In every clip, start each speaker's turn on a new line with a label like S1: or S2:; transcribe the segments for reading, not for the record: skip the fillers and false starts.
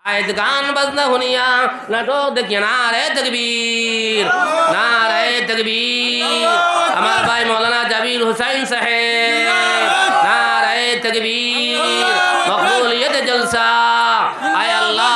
S1: आयत गान बजना हुनिया नाटक देखिए नारे तकबीर हमारे भाई मौलाना जबीर हुसैन साहेब नारे तकबीर मकबूलियत जलसा आय अल्लाह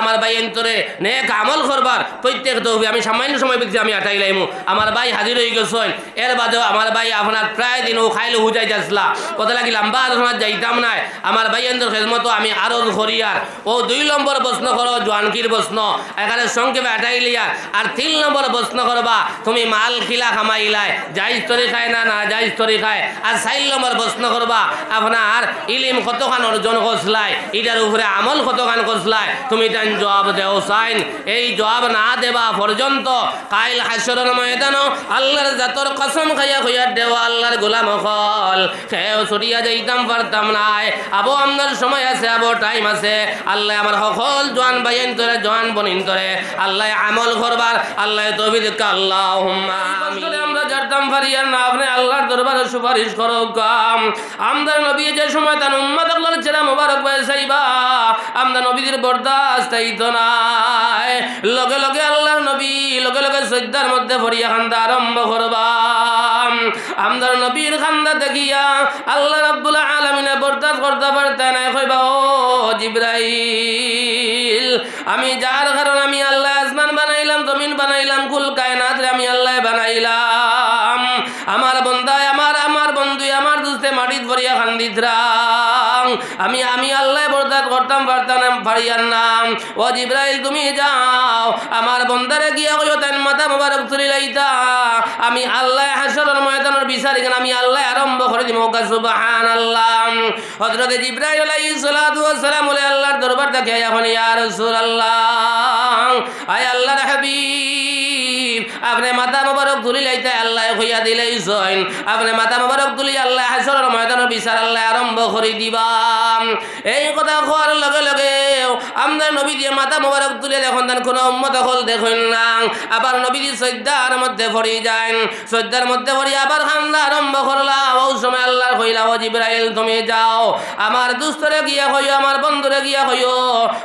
S1: আমার ভাই এন্তরে নেক আমল করবার প্রত্যেক তৌফিক আমি সামান্য সময় বিকছি আমি আটাইলাইমু আমার ভাই হাজির হয়ে গেছেন এর বাদেও আমার ভাই আপনার প্রায় দিন ও খাইলে হুজাই যাসলা কত লাগি লম্বা আলোচনা যাইতাম না আমার ভাই এন্তর খেদমত আমি আরো করিয়ার ও 2 নম্বর প্রশ্ন করো জওয়ানকির প্রশ্ন এখানে সংক্ষেপে আটাইলিয়ার আর 3 নম্বর প্রশ্ন করবা তুমি মাল খিলা খামাইলাই জায়েজ তরিকায় না না জায়েজ তরিকায় আর 4 নম্বর প্রশ্ন করবা আপনার ইলম কতখান অর্জন করছলাই এটার উপরে আমল কতখান করছলাই তুমি তান জবাব দেও সাইন এই জবাব না দেবা পর্যন্ত কাইল হাসরের ময়দানে আল্লাহর জাতর কসম খাইয়া কইয়া দেও আল্লাহর গোলাম হল কেউ ছড়িয়া যাইতাম পারতাম না আবো আমনার সময় আছে আবো টাইম আছে আল্লাহ আমার সকল জওয়ান ভাইয়েন তোরে জওয়ান বনিন তোরে আল্লাহ আমল করবার আল্লাহ তৌফিক দিক আল্লাহুম্মা আমিন আমরা জানতাম পারিয়ার না আপনি আল্লাহর দরবারে সুপারিশ করো কাম আমদার নবী যে সময় তার উম্মত আল্লাহর চেরা মোবারক পাইছাইবা আমদার নবীর বরদাস্ত হইতো না লগে লগে আল্লাহর নবী লগে লগে সজ্জার মধ্যে ফরিয়া খান্দা আরম্ভ করবা আমদার নবীর খান্দা দেখিয়া আল্লাহ রাব্বুল আলামিন বরদাস্ত করতে পারতেন না কইবা ও জিবরাইল আমি যার কারণে আমি আল্লাহ আসমান বানাইলাম জমিন বানাইলাম কুল কায়নাত আমি আল্লাহ বানাইলাম আমার বন্দায় আমার বন্ধু আমার দুস্তে মাটিত ভরিয়া খান্দিতরাম আমি আল্লাহ বরদাত করতাম পারতাম পারিয়ার নাম ও জিবরাইল তুমি যাও আমার বন্দারে গিয়া কইও তার মাথা মোবারক তুলি লাইতা আমি আল্লাহ হাসরের ময়দানের বিচারি কেন আমি আল্লাহ আরম্ভ করে দিব সুবহানাল্লাহ হযরত জিবরাইল আলাইহিস সালাতু ওয়াস সালাম বলে আল্লাহর দরবার থেকে এখন ইয়া রাসূলুল্লাহ আয় আল্লাহর হাবিব আপনি মাথা মোবারক তুলি লাইতা আল্লাহ কইয়া দিলাইছেন আপনি মাথা মোবারক তুলি আল্লাহ হাসরের ময়দানের বিচার আল্লাহ আরম্ভ করে দিবা এই কথা কোয়ার লগে লগে আমরা নবী দিয়ে মাথা মোবারক তুলে দেখুন তার কোনো উম্মত হল দেখুন না আবার নবী দিয়ে সজ্জার মধ্যে পড়ে যান সজ্জার মধ্যে পড়ে আবার খান্দা আরম্ভ করলা ওই সময় আল্লাহর কইলা ও জিবরাইল তুমি যাও আমার দুস্তরে গিয়া কইও আমার বন্ধুরে গিয়া কইও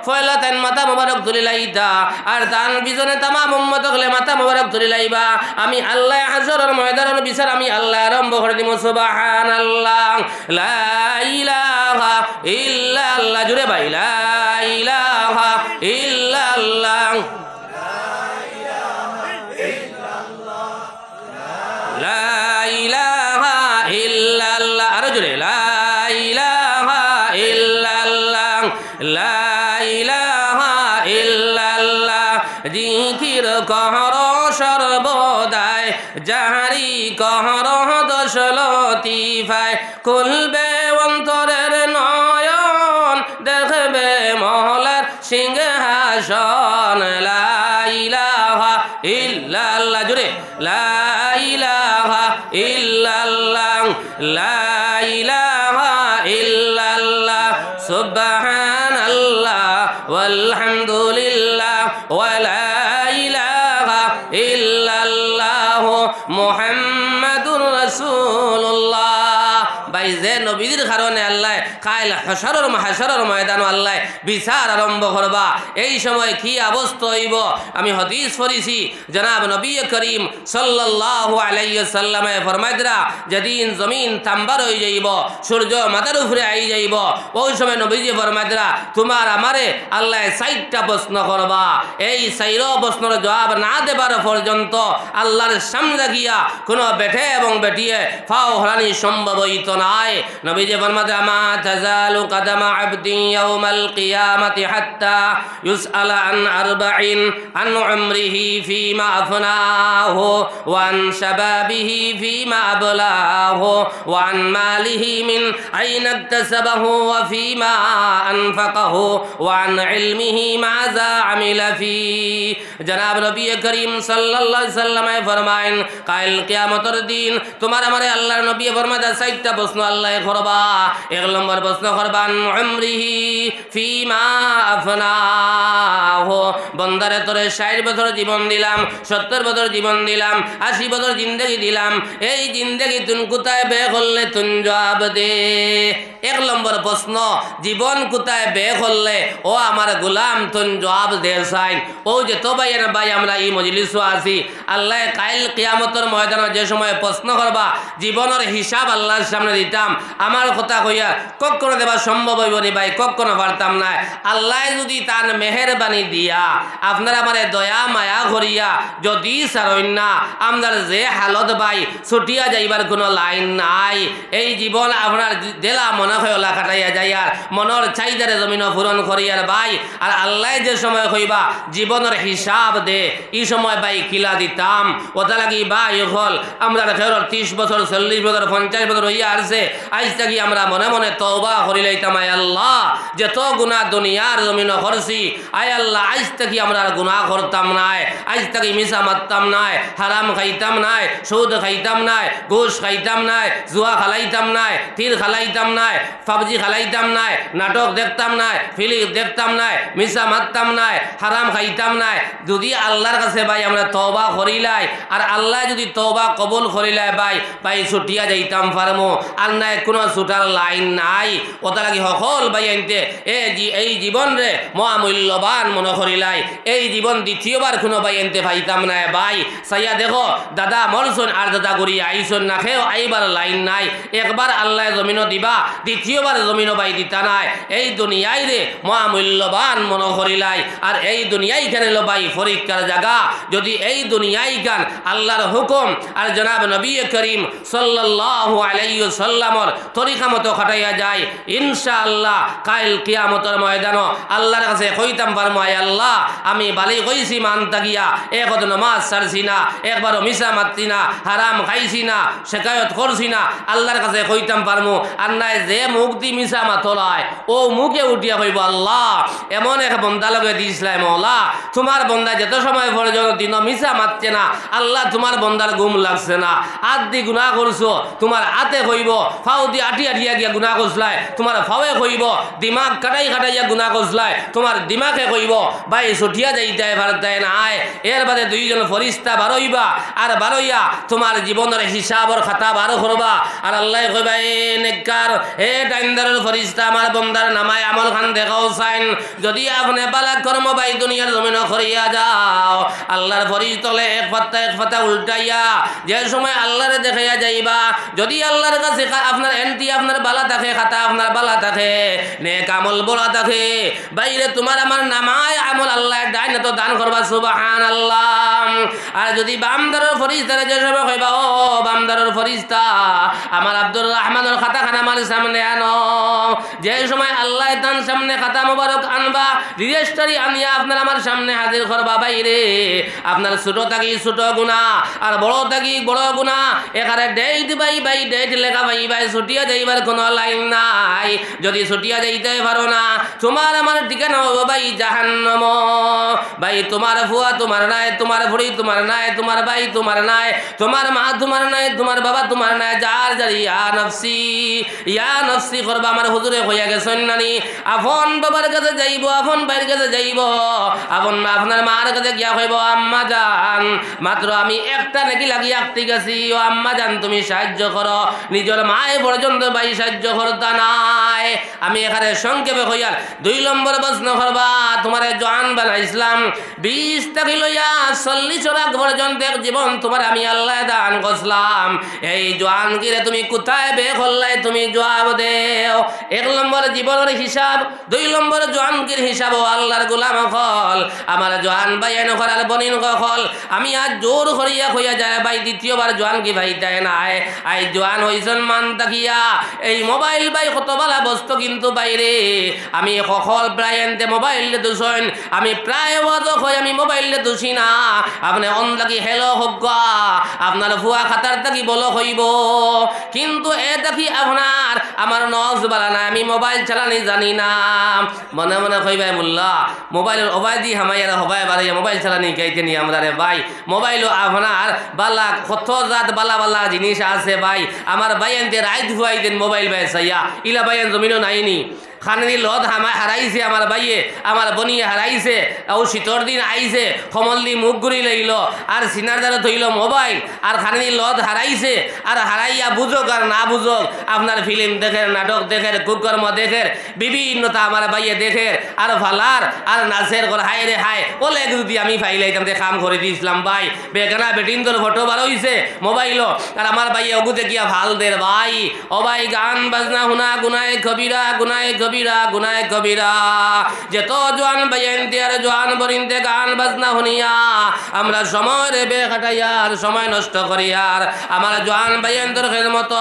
S1: ফয়লা তান মাথা মোবারক তুলে লাইতা আর তার পিছনে তামাম উম্মত হলে মাথা মোবারক তুলে লাইবা আমি আল্লাহ হাসরের ময়দানের বিচার আমি আল্লাহ আরম্ভ করে দিব সুবহানাল্লাহ লা ইলাহা ইল্লাল্লাহ জুড়ে ভাই লা ইলাহা ইল্লাল্লাহ লা ইলাহা ইল্লাল্লাহ আরো জুড়ে লা ইলাহা ইল্লাল্লাহ লা ইলাহা ইল্লাল্লাহ জিকির কর সর্বদাই জাহারি কর দশ লতিফায় খুলবে অন্তরের নয়ন দেখবে মহলার সিংহাসন লা ইলাহা ইল্লাল্লাহ জুড়ে লা ইলাহা ইল্লাল্লাহ লা ইলাহা ইল্লাল্লাহ সুবহানাল্লাহ ওয়ালহামদুলিল্লাহ ওয়া লা ইলাহা ইল্লাল্লাহ মুহাম্মাদুর রাসূলুল্লাহ ভাই যে নবীর কারণে আল্লাহ কাইল হাসরের মাহশরের ময়দানে আল্লাহ বিচার আরম্ভ করবা এই সময় কি অবস্থা হইব আমি হাদিস পড়িছি জনাব নবী করিম সাল্লাল্লাহু আলাইহি ওয়াসাল্লামে ফরমাইদরা যেদিন জমিন তাম্বার হয়ে যাইব সূর্য মাথার উপরে আই যাইব ওই সময় নবীজি ফরমাইদরা তোমার আমারে আল্লাহ 4টা প্রশ্ন করবা এই 4 প্রশ্নের জবাব না দেবার পর্যন্ত আল্লাহর সামনে গিয়া কোনো বেঠে এবং বেটিয়ে ফাও হরানি সম্ভব হইত নাই নবীজি ফরমাইদরা মা তাজালু কদমা আবদি ইয়াউমাল কিয়ামাতি হাত্তা ইউসআলা আন আরবাইন আন উমরিহি ফীমা আফনাহু ওয়া আন শাবাবিহি ফীমা আবলাহু ওয়া আন মালিহি মিন আইনা ইকতাসাবাহু ওয়া ফীমা আনফাকাহু ওয়া আন ইলমিহি মাযা আমিলা ফি জনাব নবী করিম সাল্লাল্লাহু আলাইহি ওয়াসাল্লামে ফরমায়েন কাল কিয়ামতের দিন তোমার আমারে আল্লাহর নবী ফরমাদা 4টা প্রশ্ন আল্লাহ করবা 1 নম্বর প্রশ্ন করবান উমরিহি ফীমা আফনাহু বন্দারে তোরে 60 বছর জীবন দিলাম, 70 বছর জীবন দিলাম, 80 বছর জিন্দগি দিলাম, এই জিন্দগি তুন কোথায় ব্যয় করলে তুন জবাব দে। 1 নম্বর প্রশ্ন, জীবন কোথায় ব্যয় করলে ও আমার গোলাম তুন জবাব দে সাইন। ও যে তো ভাই না ভাই আমরা এই মজলিসও আছি, আল্লাহ কাইল কিয়ামতের ময়দানে যে সময় প্রশ্ন করবা জীবনের হিসাব আল্লাহর সামনে দিতাম, আমার কথা কইয়া কখনো দেবা সম্ভব হইব নি ভাই, কখনো পারতাম না। আল্লাহ যদি তার মেহেরবানি দিয়া আপনার আমার দয়া মায়া করিয়া যদি সারইন না, আপনার যে হালত ভাই ছুটিয়া যাইবার কোনো লাইন নাই। এই জীবন আপনার দেলা মনে হয় ওলা কাটাইয়া যাই আর মনের চাহিদারে জমিন পূরণ করিয়ার ভাই। আর আল্লাহ যে সময় কইবা জীবনের হিসাব দে, এই সময় ভাই কিলা দিতাম। ওটা লাগি ভাই হল আমরা 30 বছর 40 বছর 50 বছর হইয়া আসছে, আজ থাকি আমরা মনে মনে তওবা করি লইতাম, আয় আল্লাহ যত গুনাহ দুনিয়ার জমিন করছি, আয় আল্লাহ আজ থাকি আমরা গুনাহ করতাম নাই, আজ থাকি মিছা মারতাম নাই, হারাম খাইতাম নাই, সুদ খাইতাম নাই, ঘুষ খাইতাম নাই, জুয়া খালাইতাম নাই, তীর খালাইতাম নাই, পাবজি খালাইতাম নাই, নাটক দেখতাম নাই, ফিল্ম দেখতাম নাই, মিছা মারতাম নাই, হারাম খাইতাম নাই। যদি আল্লাহর কাছে ভাই আমরা তওবা করিলাই আর আল্লাহ যদি তওবা কবুল করিলাই ভাই ছুটিয়া যাইতাম পারমো, আর নাই কোনো ছুটার লাইন নাই। ওটা লাগি সকল ভাই আনতে এই জীবন রে মহামূল্যবান মনে করিলাই, এই জীবন দ্বিতীয়বার কোনো ভাই আনতে পাইতাম না ভাই। সাইয়া দেখো দাদা মরছন আর দাদা ঘুরি আইসন না খেয়েও আইবার লাইন নাই, একবার আল্লাহ জমিনও দিবা, দ্বিতীয়বার জমিনও ভাই দিতা নাই। এই দুনিয়াই রে মহামূল্যবান মনে করিলাই, আর এই দুনিয়াই কেন ভাই পরীক্ষার জায়গা। যদি এই দুনিয়াই গান আল্লাহর হুকুম আর জনাব নবী করিম সাল্লাল্লাহু আলাইহি ওয়াসাল্লামর তরিকা মতো খাটাইয়া যায়, ইনশাআল্লাহ কাইল কিয়ামতের ময়দানে আল্লাহর কাছে কইতাম পারমু, আয় আল্লাহ আমি বালি কইছি মানতা গিয়া, একত নামাজ ছাড়ছি না, একবারও মিছা মারছি না, হারাম খাইছি না, শেকায়ত করছি না, আল্লাহর কাছে কইতাম পারমু। আর নাই যে মুখ দি মিছা মাতলায় ও মুখে উঠিয়া কইব, আল্লাহ এমন এক বন্দা লগে দিয়েছিলাম, মওলা তোমার বন্দা যত সময় পর্যন্ত দিন মিছা মারছে না, আল্লাহ তোমার বন্দার গুম লাগছে না, হাত দি গুনাহ করছো তোমার হাতে কইব, ফাও দি আটিয়া গিয়া গুনাহ করছলাই তোমার ফাওয়ে কইব, দিমাগ কাটাইয়া গুনাহ করছলাই তোমার দিমাগে কইব। ভাই ছুটিয়া যাইতে পারতাই না। এর বাদে 2 জন ফরিস্তা বারইবা, আর বারইয়া তোমার জীবনের হিসাবর খাতা বার করবা। আর আল্লাহ কইবা, এ নেককার এ ডাইন্দারের ফরিস্তা আমার বন্দার নামায় আমল খান দেখাও চাইন, যদি আপনি বালা কর্ম ভাই দুনিয়ার জমিন করিয়া যাও, আল্লাহর ফরিস্তলে এক পাতা উল্টাইয়া যে সময় আল্লাহরে দেখাইয়া যাইবা, যদি আল্লাহর কাছে আপনার এন্টি আপনার বালা থাকে, খাতা আপনার বালা থাকে, নেক আমল বলা থাকে, বাইরে তোমার আমার নামায় আমল আল্লাহ ডাইন তো দান করবা, সুবহানাল্লাহ। আর যদি বামদারের ফরিস্তারে যে সময় কইবা, ও বামদারের ফরিস্তা আমার আব্দুর রহমানের খাতা খানা আমার সামনে আনো, যে সময় আল্লাহ তার সামনে খাতা মোবারক আনবা, রেজিস্ট্রি আনিয়া আপনার আমার সামনে হাজির করবা, বাইরে আপনার ছোট থাকি ছোট গুনাহ আর বড় থাকি বড় গুনাহ এখানে ডেট ভাই ডেট লেখা ভাই ছুটিয়া যাইবার কোনো লাইন নাই। যদি ছুটিয়া যাইতে পারো না, তোমার আমার ঠিকানা হবে ভাই জাহান্নাম। ভাই তোমার ফুয়া তোমার নাই, তোমার ভুড়ি তোমার নাই, তোমার ভাই তোমার নাই, তোমার মা তোমার নাই, তোমার বাবা তোমার নাই, যার ইয়া নফসি করবা। আমার হুজুরে হইয়া গেছেন নানি, আপন বাবার কাছে যাইব, আপন ভাইয়ের কাছে যাইব, আপন আপনার মার কাছে গিয়া হইব, আম্মা জান মাত্র আমি একটা নাকি লাগিয়ে আঁকতে গেছি, ও আম্মা জান তুমি সাহায্য করো। নিজের মায়ে পর্যন্ত ভাই সাহায্য করতা নাই। আমি এখানে সংক্ষেপে হইয়ার 2 নম্বর প্রশ্ন করবা, তোমার জোয়ান বানাইছিলাম 20 থেকে লইয়া 40 রাত পর্যন্ত জীবন তোমার আমি আল্লাহ দান করলাম, এই জোয়ান গিরে তুমি কোথায় বে করলাই তুমি জবাব দেও। 1 নম্বর জীবনের হিসাব, 2 নম্বর জোয়ানগির হিসাব। আল্লাহর গোলাম হল আমার জোয়ান ভাই এন করার বনিন হল, আমি আজ জোর করিয়া হইয়া যায় ভাই দ্বিতীয়বার জোয়ান কি ভাই তাই নাই, আই জোয়ান হইছেন মান তাকিয়া এই মোবাইল ভাই কত বালা বস্তু, কিন্তু বাইরে আমি সকল প্রায় এনতে মোবাইল দূষণ, আমি প্রায় ওয়াজক হই আমি মোবাইল দূষি না। আপনি অন লাগি হেলো হোক, আপনার ভুয়া খাতার থাকি বলো হইব, কিন্তু এ দেখি আপনার আমার নজ বালা না, আমি মোবাইল চালানি জানি না। মনে মনে কইবাই মোল্লা মোবাইলের অবাই দি হামাইয়ারা হবাই বাড়াইয়া মোবাইল চালানি গাইতে নি আমরা রে ভাই। মোবাইলও আপনার বালা কত জাত বালা বালা জিনিস আছে ভাই, আমার ভাই এনতে রাইত হুয়াই দেন মোবাইল ভাই চাইয়া ইলা ভাই জমিনও নাইনি, খানি লত হারাইছে আমার ভাইয়ে, আমার বনিয়ে হারাইছে। ও শীতর দিন আইছে, কমল দি মুখ ঘুরি লইল, আর সিনার দ্বারা ধইল মোবাইল, আর খানি লত হারাইছে। আর হারাইয়া বুঝোক আর না বুঝোক, আপনার ফিল্ম দেখের, নাটক দেখের, কুকর্ম দেখের, বিভিন্নতা আমার ভাইয়ে দেখের, আর ভালার আর নাচের ঘর হায় রে হায় ওলে যদি আমি ফাইলাইতাম যে কাম করে দিয়েছিলাম ভাই। বেগানা বেটিন্দর ফটো বার হইছে মোবাইলও, আর আমার ভাইয়ে অগুতে গিয়া ভাল দের ভাই। ও ভাই গান বাজনা হুনা গুনায় কবিরা, গুনায় কবিরা, গুনায় কবিরা। যেত জোয়ান ভাইয়েন্তে আর জোয়ান বরিন্তে গান বাজনা শুনিয়া আমরা সময় রে বে কাটাইয়ার, সময় নষ্ট করিয়ার আমার জোয়ান ভাইয়েন্তর খেদমত,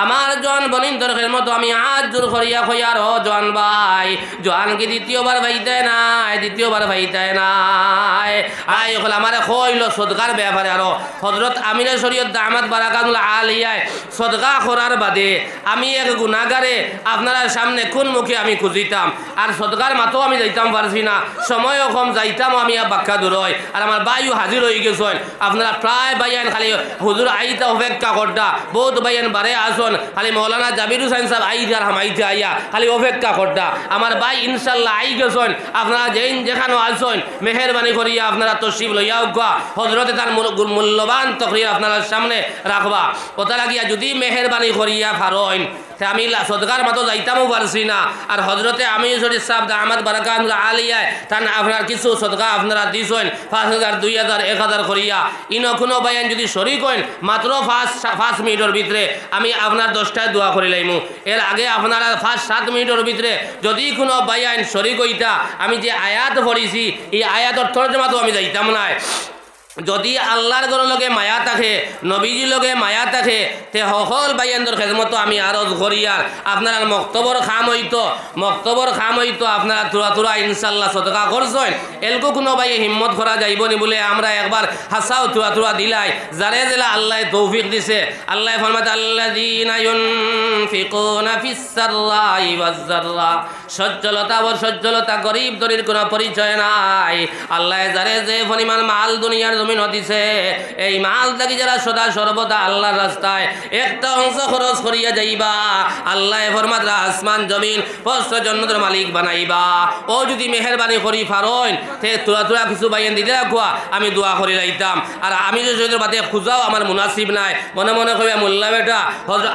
S1: আমার জোয়ান বনিন্তর খেদমত আমি আজ জোর করিয়া খইয়ার। ও জোয়ান ভাই, জোয়ান কি দ্বিতীয়বার ভাইতে নাই, দ্বিতীয়বার ভাইতে নাই। আই হল আমার কইল সদকার ব্যাপারে। আরো হযরত আমিরে শরীয়ত দামাত বারাকাতুল্লাহ আলিয়ায় সদকা করার বাদে আমি এক গুনাহগারে আপনার সামনে কোন মুখে আমি খুঁজিতাম, আর সদকার মাতো আমি যাইতাম পারছি না, সময়ও কম যাইতাম আমি বাক্কা দূর হয়। আর আমার বাইও হাজির হয়ে গেছেন, আপনারা প্রায় বাইয়ান খালি হুজুর আইতা অপেক্ষা করতা, বহুত বাইয়ান বারে আসন, খালি মৌলানা জাবির হুসাইন সাহেব আইতার হামাইতে আইয়া খালি অপেক্ষা করতা। আমার ভাই ইনশাল্লাহ আই গেছেন, আপনারা যেইন যেখানে আসন মেহরবানি করিয়া আপনারা তশরিফ লইয়াও গা, হজরতে তার মূল্যবান তকরির আপনার সামনে রাখবা। কথা লাগিয়া যদি মেহরবানি করিয়া ফারইন আমি সদকার মতো যাইতামও পারছি না। আর হজরতে আমি শরীফ সাহেব দামাত বারাকাতুল্লাহ আলিয়ায় তান আপনার কিছু সদকা আপনারা দিছেন 5,000 2,000 1,000 করিয়া। ইনো কোনো বায়ান যদি শরীক হইন মাত্র 5 মিনিটের ভিতরে আমি আপনার 10টায় দোয়া করি লাইমু। এর আগে আপনারা 5-7 মিনিটের ভিতরে যদি কোনো বায়ান শরীক হইতা আমি যে আয়াত পড়িছি এই আয়াতর তর্জমা তো আমি যাইতাম না। যদি আল্লাহর গর লগে মায়া থাকে, নবীজির লগে মায়া থাকে, তে সকল বাইয়ানদের খেদমতো আমি আরজ করিয়ার আপনার মক্তবর খাম হইতো আপনারা তুরা ইনশাল্লাহ সদকা করছেন। এলকো কোনো বাইয়ে হিম্মত করা যাইব নি বলে আমরা একবার হাসাও তুরা দিলাই। যারে জেলা আল্লাহ তৌফিক দিছে, আল্লাহ ফরমাতে আল্লাযীনা ইউনফিকুনা ফিস-সাররাই ওয়াজ-যাররা, সচ্ছলতা গরিব দরিদ্র কোনো পরিচয় নাই। আল্লাহ যারে যে পরিমাণ মাল দুনিয়ার জমিন দিছে, এই মাল থাকি যারা সদা সর্বদা আল্লাহর রাস্তায় একটা অংশ খরচ করিয়া যাইবা, আল্লাহ ফরমাত আসমান জমিন পস্ত জন্নতের মালিক বানাইবা। ও যদি মেহরবানি করি ফারইন তে তুরা কিছু বাইন দিতে রাখুয়া আমি দোয়া করি লাইতাম। আর আমি যে শরীরের বাদে খুঁজাও আমার মুনাসিব নাই, মনে মনে কইয়া মোল্লা বেটা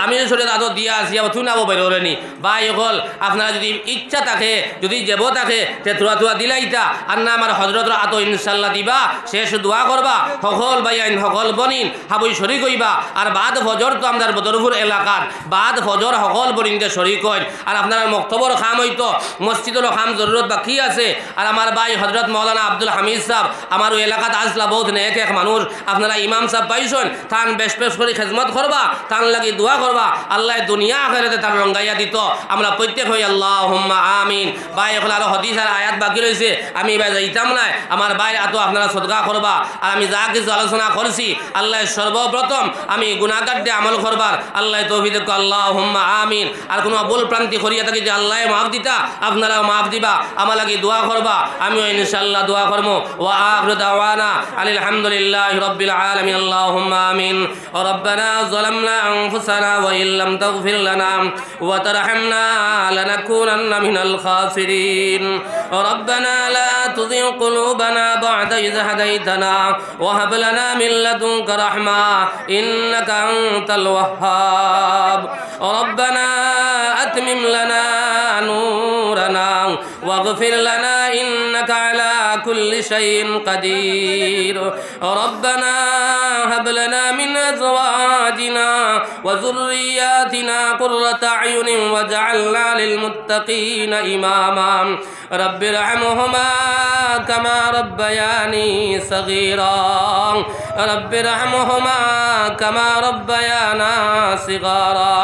S1: আমি যে শরীর আদর দিয়া আসিয়া তুই নাবো বেরোরেনি ভাই হল। আপনারা যদি ইচ্ছা থাকে, যদি জেব থাকে তে তুরা দিলাইতা, আর না আমার হজরত আতো ইনশাল্লাহ দিবা, শেষ দোয়া করবা সকল বাইন সকল বনিন হাবই শরিক হইবা। আর বাদ ফজর তো আমাদের বদরপুর এলাকার বাদ ফজর সকল বনিনকে শরিক হইন। আর আপনার মক্তবর খাম হইতো, মসজিদেরও খাম জরুরত বাকি আছে। আর আমার ভাই হজরত মৌলানা আব্দুল হামিদ সাহেব আমার ওই এলাকাত আসলা বহুত নেক এক মানুষ, আপনারা ইমাম সাহেব পাইছেন, তান বেশ করে খেজমত করবা, তান লাগি দোয়া করবা, আল্লাহ দুনিয়া আখিরাতে তার রঙ্গাইয়া দিত। আমরা প্রত্যেক হই আল্লাহুম্মা আমিন। ভাই এখন আরো হাদিস আর আয়াত বাকি রয়েছে, আমি এবার যাইতাম না। আমার ভাই আতো আপনারা সদকা করবা। আর আমি যা কিছু আলোচনা করছি আল্লাহ সর্বপ্রথম আমি গুনাহগার দিয়ে আমল করবার আল্লাহ তৌফিক দেখ, আল্লাহুম্মা আমিন। আর কোনো ভুল প্রান্তি করিয়া থাকি যে আল্লাহ মাফ দিতা, আপনারাও মাফ দিবা, আমার লাগি দোয়া করবা, আমিও ইনশাআল্লাহ দোয়া করবো। ওয়া আখিরু দাওয়ানা আলহামদুলিল্লাহি রাব্বিল আলামিন। আল্লাহুম্মা আমিন। রব্বানা যালামনা আনফুসানা ওয়া ইল্লাম তাগফির লানা ওয়া তারহামনা লানাকুনান্না মিনাল খাসিরিন। রব্বানা লা তুযিগ কুলুবানা বা'দা ইয হাদাইতানা وهب لنا من لدنك رحمة إنك أنت الوهاب. ربنا أتمم لنا نورنا واغفر لنا إنك على كل شيء قدير. ربنا هب لنا من أزواجنا وذرياتنا قرة أعين واجعلنا للمتقين إماما. رب ارحمهما كما ربياني صغيرا. رب ارحمهما كما ربيانا صغارا.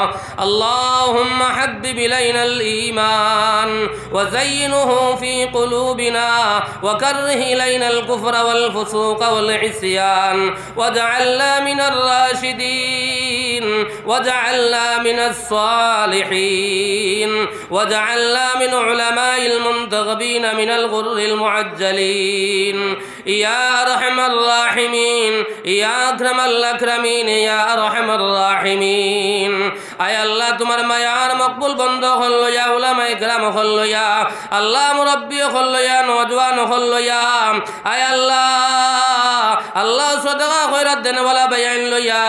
S1: اللهم حبب إلينا الإيمان وزينه في قلوبنا وكره إلينا الكفر والفسوق والعصيان واجعلنا من الراشدين واجعلنا من الصالحين واجعلنا من علماء المنتخبين من الغر المعجل الجليل يا أرحم الراحمين يا أكرم الأكرمين يا أرحم الراحمين আয় আল্লাহ তোমার মায়ার মকবুল বন্ধ হল ইয়া উলামায়ে কেরাম হল ইয়া আল্লাহ মুরব্বি হল ইয়া নওজওয়ান হল ইয়া আয় আল্লাহ আল্লাহ সদকা খয়রাত দেনওয়ালা বায়ান লইয়া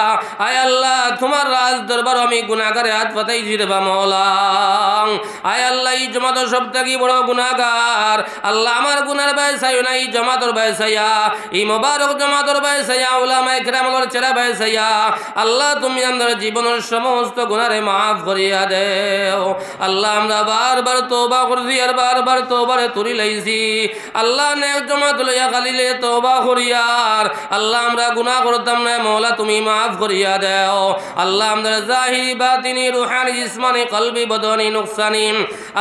S1: আয় আল্লাহ তোমার রাজ দরবার আমি গুনাহগারে হাত পাতাইছি রে মাওলা আয় আল্লাহ এই জমাত সব থেকে বড় গুনাহগার আল্লাহ আমার গুনার বাইসাই না এই জমাতর বাইসাইয়া এই মোবারক জমাতর বাইসাইয়া উলামায়ে কেরামের চেরা বাইসাইয়া আল্লাহ তুমি আমাদের জীবনের সমস্ত গুনারে মাফ করিয়া দেও আল্লাহ আমরা বারবার তওবা করছি আর বারবার তওবারে তুলি লাইছি আল্লাহ নেক জমাত লইয়া খালিলে তওবা করিয়ার আল্লাহ আমরা গুনাহ করতাম না মওলা তুমি মাফ করিয়া দেও আল্লাহ আমাদের জাহিরি বাতিনি রুহানি জিসমানি কলবি বদনি নুকসানি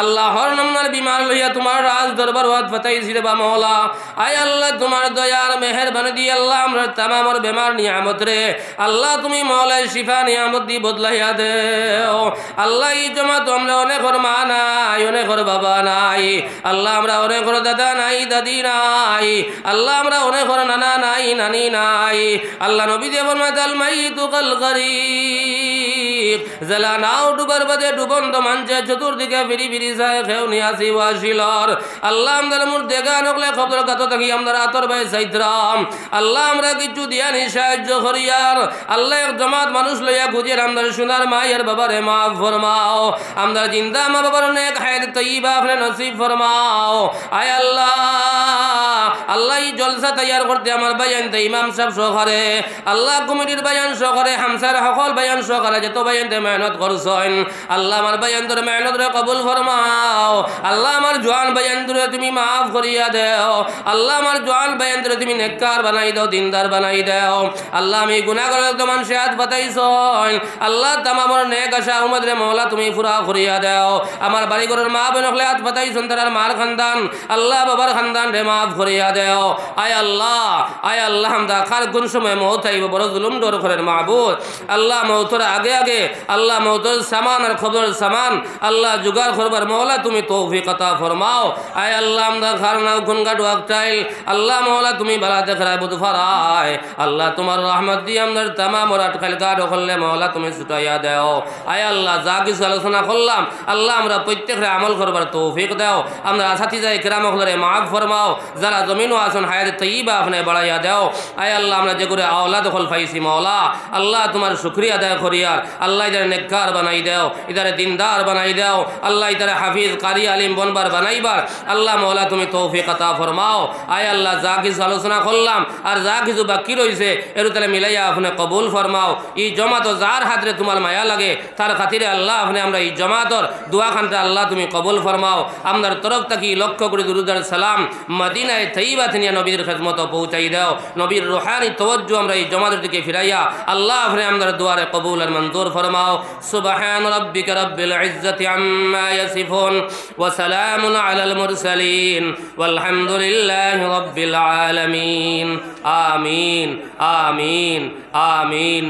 S1: আল্লাহ হর নমনার বিমার লইয়া তোমার রাজ দরবার হাত পাতাইছি রে বা মওলা আয় আল্লাহ তোমার দয়ার মেহেরবানি দি আল্লাহ আমরা तमामर बेमार नियामत रे अल्लाह तुमी मौला शिफा नियामत दी बदलाइया देओ अल्लाह ई जमात আমরা অনেকর মা নাই অনেকর বাবা নাই আল্লাহ আমরা অনেকর দাদা নাই দাদি নাই আল্লাহ আমরা অনেকর নানা নাই নানি নাই আল্লাহ নবী দিয়ে ফরমায় আল মাইতু কাল গরীব জলা নাও ডুবার বাদে ডুবন্ত মানছে চতুর্দিকে ফিরি ফিরি যায় খেউ নিয়াসি ওয়াশিলর আল্লাহ আমাদের মুর্দে গান হলে খবর কত থাকি আমরা আতর ভাই সাইদ্রাম আল্লাহ আমরা কিছু দিয়া নি সাহায্য করিয়ার আল্লাহ এক জমাত মানুষ লইয়া খুঁজে আমাদের সোনার মায়ের বাবারে মাফ ফরমাও আমরা জিন্দা মা বাবার নেক হায়াত তয়্যিবা আপনি নসিব ফরমাও আয় আল্লাহ আল্লাহ এই জলসা তৈয়ার করতে আমার বায়ান তে ইমাম সাহেব সহকারে আল্লাহ কমিটির বায়ান সহকারে হামসার সকল বায়ান সহকারে যত বায়ানতে মেহনত করছেন আল্লাহ আমার বায়ান তোর মেহনত রে কবুল ফরমাও আল্লাহ আমার জওয়ান বায়ান তোরে তুমি মাফ করিয়া দেও আল্লাহ আমার জওয়ান বায়ান তোরে তুমি নেককার বানাই দাও দিনদার বানাই দাও আল্লাহ আমি গুনাহগার তো মানুষে হাত বাতাইছন আল্লাহ তামামর নেক আশা উম্মত রে মওলা তুমি পুরা করিয়া দাও আমার বাড়ি ঘরের মা বোন হলে হাত বাতাইছন তার মার খানদান আল্লাহ বাবার খানদান রে মাফ করিয়া দেও আয় আল্লাহ আমরা কার কোন সময় মওত আইব বড় জুলুম ডর করেন মাহবুব আল্লাহ মওতর আগে আগে আল্লাহ মওতর সামান আর খবর সামান আল্লাহ জুগার করবার মওলা তুমি তৌফিক আতা ফরমাও আয় আল্লাহ আমরা খারনা গুনগাট ওয়াক্তাইল আল্লাহ মওলা তুমি বালা দেখরাই বুদ ফরায় আল্লাহ তোমার রহমত দিয়ে আমাদের तमाम রাত খাল গাড করলে মওলা তুমি ছুটাইয়া দাও আয় আল্লাহ যা কিছু আলোচনা করলাম আল্লাহ আমরা প্রত্যেকরে আমল করবার তৌফিক দাও আমরা সাথীজা ইকরাম হলরে মাফ ফরমাও যারা জমিনও আসন হায়াত তয়্যিবা আপনি বাড়াইয়া দাও আয় আল্লাহ আমরা যে করে আওলাদ হল পাইছি মওলা আল্লাহ তোমার শুকরিয়া আদায় করিয়ার আল্লাহ ইদারে নেককার বানাই দাও ইদারে দিনদার বানাই দাও আল্লাহ ইদারে হাফিজ কারি আলিম বনবার বানাইবার আল্লাহ মওলা তুমি তৌফিক আতা ফরমাও আয় আল্লাহ যা কিছু আলোচনা করলাম আর যা কিছু বাকি রইছে এর তালে মিলাইয়া আপনি কবুল ফরমাও এই জমাত যার হাতরে তোমার মায়া লাগে তার খাতিরে আল্লাহ আপনি আমরা এই জমাতর দোয়া খানটা আল্লাহ তুমি কবুল ফরমাও আমরার তরফ থেকে লক্ষ্য করে দুরুদ আর সালাম মদিনায়ে তয়্যিবা থেকে নবীর খিদমত পৌঁছাই দাও নবীর রুহানি তাওয়াজ্জু আমরা এই জমাতের দিকে ফিরাইয়া আল্লাহ আপনি আমাদের দুয়ারে কবুল আর মঞ্জুর ফরমাও সুবহান রাব্বিকা রাব্বিল ইজ্জাতি আম্মা ইয়াসিফুন ওয়া সালামুন আলাল মুরসালিন ওয়ালহামদুলিল্লাহি রাব্বিল আলামিন আমিন আমিন আমিন।